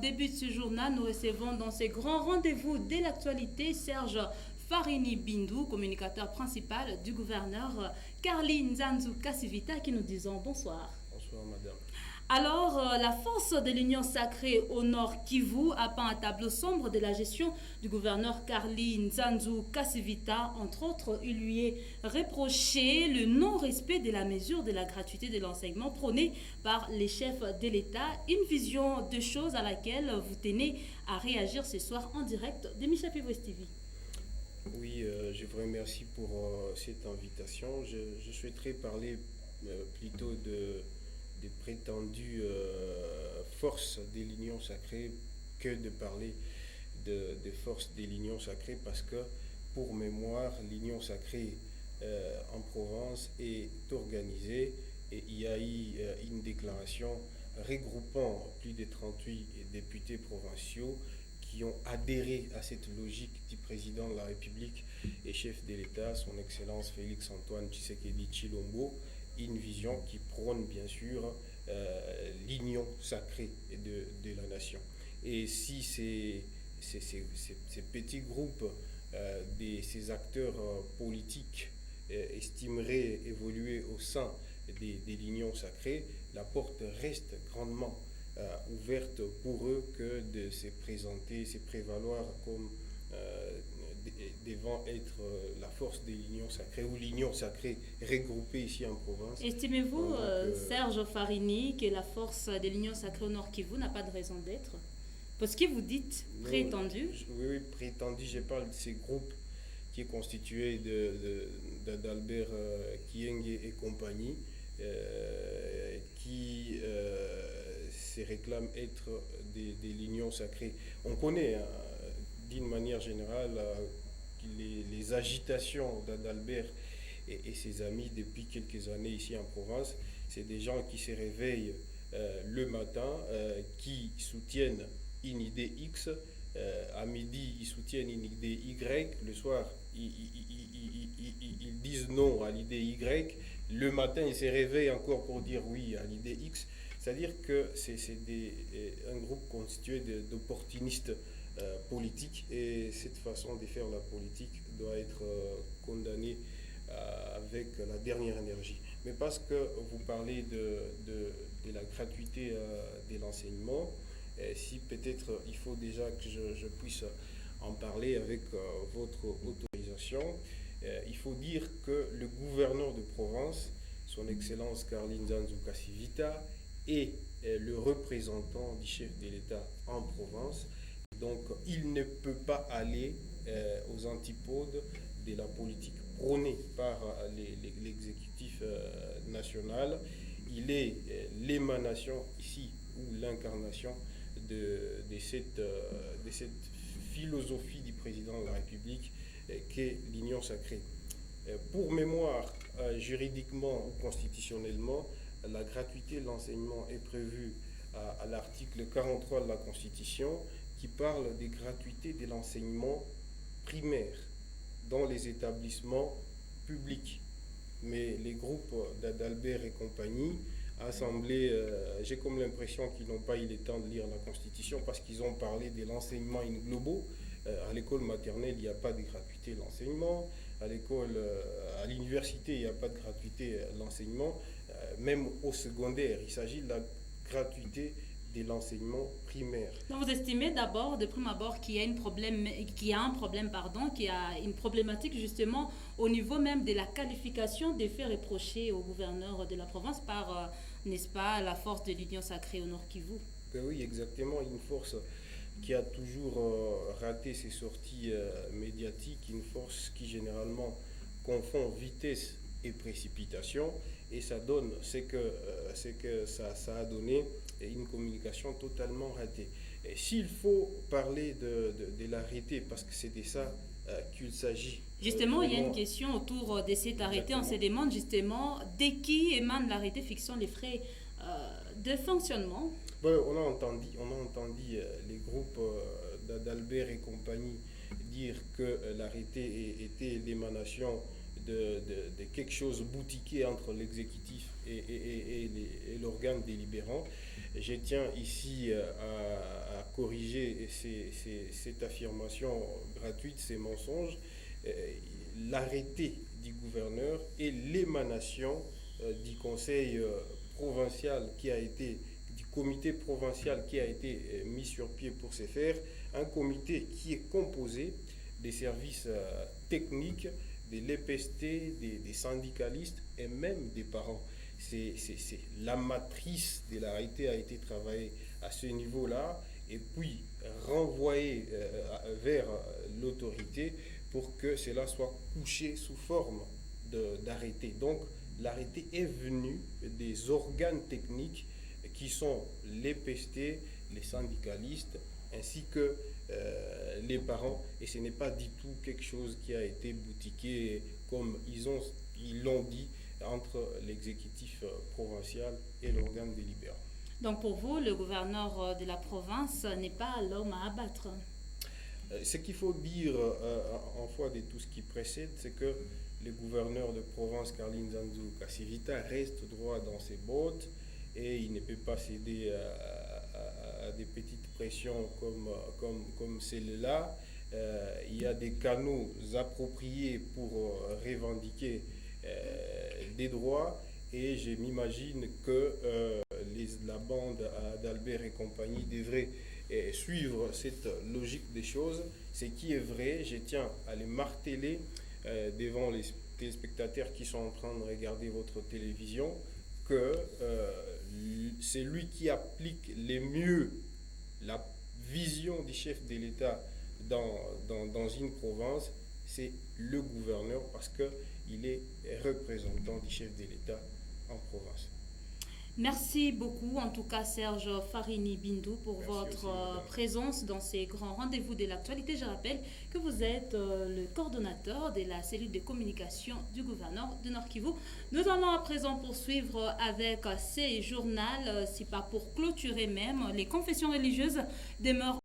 Début de ce journal, nous recevons dans ces grands rendez-vous dès l'actualité Serge Farini Bindou, communicateur principal du gouverneur Carly Nzanzu Kassivita, qui nous disons bonsoir. Bonsoir madame. Alors, la force de l'Union sacrée au nord Kivu a peint un tableau sombre de la gestion du gouverneur Carly Nzanzu Kassivita. Entre autres, il lui est reproché le non-respect de la mesure de la gratuité de l'enseignement prônée par les chefs de l'État. Une vision de choses à laquelle vous tenez à réagir ce soir en direct de Michel Pivos TV. Oui, je vous remercie pour cette invitation. Je souhaiterais parler plutôt des prétendues forces de l'Union sacrée que de parler des forces de l'Union sacrée parce que, pour mémoire, l'Union sacrée en Provence est organisée et il y a eu une déclaration regroupant plus de 38 députés provinciaux qui ont adhéré à cette logique du président de la République et chef de l'État, son Excellence Félix Antoine Tshisekedi Tshilombo, une vision qui prône bien sûr l'union sacrée de la nation. Et si ces petits groupes, ces acteurs politiques estimeraient évoluer au sein de l'union sacrée, la porte reste grandement ouverte pour eux que de se présenter, se prévaloir comme devant être la force de l'union sacrée ou l'union sacrée regroupée ici en province. Estimez-vous, Serge Farini, que la force de l'Union sacrée au nord Kivu n'a pas de raison d'être? Parce que vous dites prétendu. Oui, prétendu, je parle de ces groupes qui est constitué d'Albert Kienge et compagnie, qui se réclament être de l'union sacrée. On connaît d'une manière générale les agitations d'Albert et ses amis depuis quelques années ici en province. C'est des gens qui se réveillent le matin, qui soutiennent une idée X, à midi ils soutiennent une idée Y, le soir ils disent non à l'idée Y, le matin ils se réveillent encore pour dire oui à l'idée X. C'est-à-dire que c'est un groupe constitué d'opportunistes politiques et cette façon de faire la politique doit être condamnée avec la dernière énergie. Mais parce que vous parlez de la gratuité de l'enseignement, si peut-être il faut déjà que je puisse en parler avec votre autorisation, il faut dire que le gouverneur de Provence, son Excellence Carly Nzanzu Kassivita, est le représentant du chef de l'État en Provence. Donc il ne peut pas aller aux antipodes de la politique prônée par l'exécutif national. Il est l'émanation ici, ou l'incarnation de cette philosophie du président de la République qu'est l'union sacrée. Pour mémoire, juridiquement ou constitutionnellement, la gratuité de l'enseignement est prévue à l'article 43 de la Constitution qui parle des gratuités de l'enseignement primaire dans les établissements publics. Mais les groupes d'Albert et compagnie assemblés, j'ai comme l'impression qu'ils n'ont pas eu le temps de lire la Constitution parce qu'ils ont parlé de l'enseignement in globo. À l'école maternelle, il n'y a pas de gratuité de l'enseignement. À l'université, il n'y a pas de gratuité de l'enseignement. Même au secondaire, il s'agit de la gratuité de l'enseignement primaire. Donc vous estimez d'abord, de prime abord, qu'il y a un problème, qu'il y a une problématique justement au niveau même de la qualification des faits reprochés au gouverneur de la province par, n'est-ce pas, la force de l'Union sacrée au Nord Kivu? Oui, exactement, une force qui a toujours raté ses sorties médiatiques, une force qui généralement confond vitesse et précipitation, et ça donne, c'est que ça a donné une communication totalement ratée. Et s'il faut parler de l'arrêté, parce que c'est de ça qu'il s'agit. Justement, il y a une question autour de cet arrêté. On se demande justement de qui émane l'arrêté fixant les frais de fonctionnement. Bon, on a entendu les groupes d'Albert et compagnie dire que l'arrêté était l'émanation de quelque chose boutiqué entre l'exécutif et l'organe délibérant. Je tiens ici à corriger cette affirmation gratuite, ces mensonges. L'arrêté du gouverneur est l'émanation du conseil provincial qui a été, du comité provincial qui a été mis sur pied pour ce faire, un comité qui est composé des services techniques, de l'EPST, des syndicalistes et même des parents. C'est la matrice de l'arrêté a été travaillée à ce niveau-là et puis renvoyée vers l'autorité pour que cela soit couché sous forme d'arrêté. Donc l'arrêté est venu des organes techniques qui sont les PST, les syndicalistes, ainsi que les parents. Et ce n'est pas du tout quelque chose qui a été boutiqué comme ils l'ont dit entre l'exécutif provincial et l'organe délibérant. Donc pour vous, le gouverneur de la province n'est pas l'homme à abattre. Ce qu'il faut dire en foi de tout ce qui précède, c'est que le gouverneur de province, Carline Nzanzu Kasivita, reste droit dans ses bottes et il ne peut pas céder à des petites pressions comme celle-là. Il y a des canaux appropriés pour revendiquer des droits et je m'imagine que la bande d'Albert et compagnie devrait suivre cette logique des choses. Ce qui est vrai, je tiens à les marteler devant les téléspectateurs qui sont en train de regarder votre télévision, que c'est lui qui applique le mieux la vision du chef de l'État dans une province, c'est le gouverneur parce qu'il est représentant du chef de l'État en province. Merci beaucoup, en tout cas Serge Farini Bindou, pour Merci votre aussi, présence dans ces grands rendez-vous de l'actualité. Je rappelle que vous êtes le coordonnateur de la cellule de communication du gouverneur de Nord-Kivu. Nous allons à présent poursuivre avec ces journaux, si pas pour clôturer même, les confessions religieuses demeurent